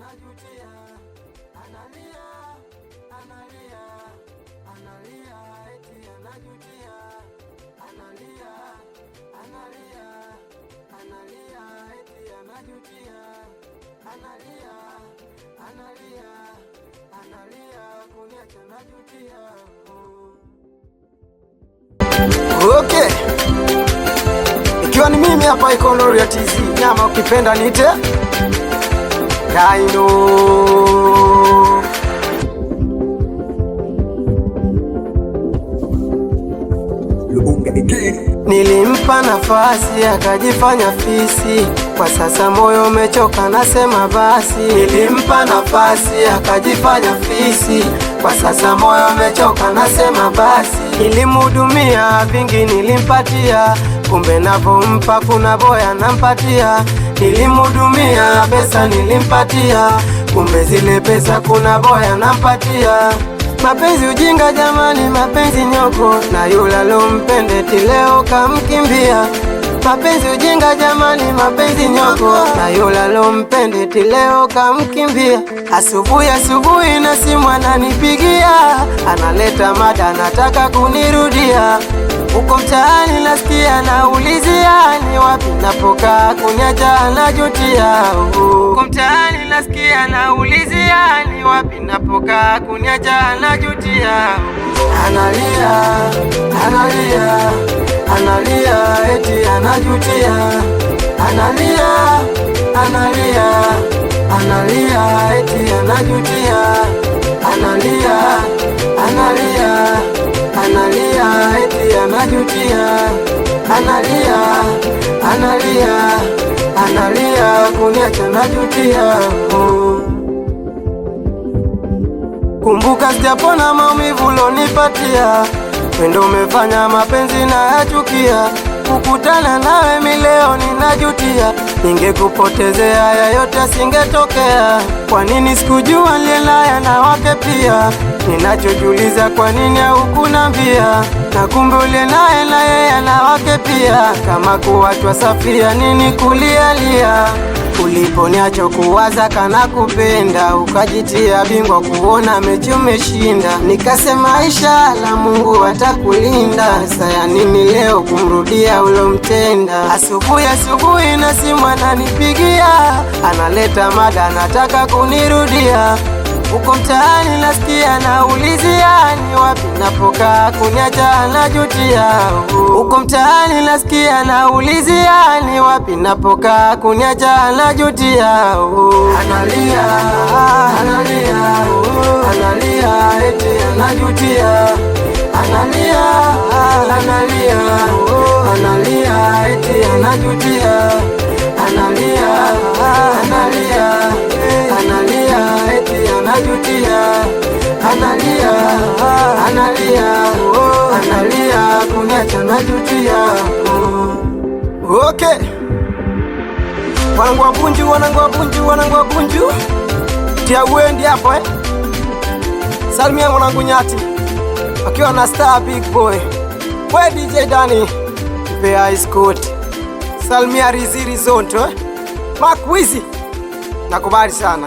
anajutia, analia, analia, analia, eti anajutia, analia, analia, analia, eti anajutia, analia, analia, analia, kuniacha anajutia. Okay, ikiwa ni mimi hapa Ikonori ya TZ, nyama ukipenda nite Dino. Nilimpa nafasi akajifanya fisi, kwa sasa moyo umechoka nasema basi. Nilimpa nafasi akajifanya fisi, kwa sasa moyo umechoka nasema basi. Nilimhudumia vingi nilimpatia, kumbe navompa kuna boya nampatia. Nilimhudumia pesa nilimpatia, kumbe zile pesa kuna boya nampatia. Mapenzi ujinga jamani, mapenzi nyoko, na yule alompende leo kamkimbia. Mapenzi ujinga jamani, mapenzi nyoko, na yule alompende leo kamkimbia. Asubuhi na simu ananipigia, analeta mada nataka kunirudia. Uko mtaani nasikia naulizia, ni wapi napokaa kuniacha anajutia. Uko mtaani nasikia naulizia, ni wapi napokaa kuniacha anajutia. Analia, analia, analia, eti anajutia. Analia, analia, analia, eti anajutia. Analia, analia, analia, eti anajutia. Analia, analia, analia, kuniacha anajutia. Kumbuka sijapona maumivu ulonipatia, wendo umefanya mapenzi na yachukia. Kukutana nawe mileo ninajutia, ningekupotezea haya yote singetokea. Kwa nini sikujua nilelaya na wake pia? Ninachojuliza kwa nini haukunambia, na kumbe ule naye na yeye na wake pia. Kama kuachwa safia nini kulialia, uliponiacho kuwaza kana kupenda, ukajitia bingwa kuona mechi umeshinda. Nikasema inshallah Mungu atakulinda, saya nini leo kumrudia ulomtenda. Asubuhi na simu ananipigia, analeta mada nataka kunirudia. Uko mtaani nasikia naulizia, ni wapi napokaa kuniacha anajutia. Uko mtaani nasikia naulizia, ni wapi napokaa kuniacha anajutia. Analia, analia, analia, eti anajutia. Analia, analia, analia, eti anajutia. Analia, analia, analia, eti anajutia. Analia, analia, analia, kuniacha anajutia. Okay, wanangu wa Bunju, wanangu wa Bunju, wanangu wa Bunju, tia uendi hapo Salimia mwanangu Nyati akiwa na Star Big Boy, we DJ Dani Pea Scott, salimia Riziri Zonto Mark Wizi, nakubali sana.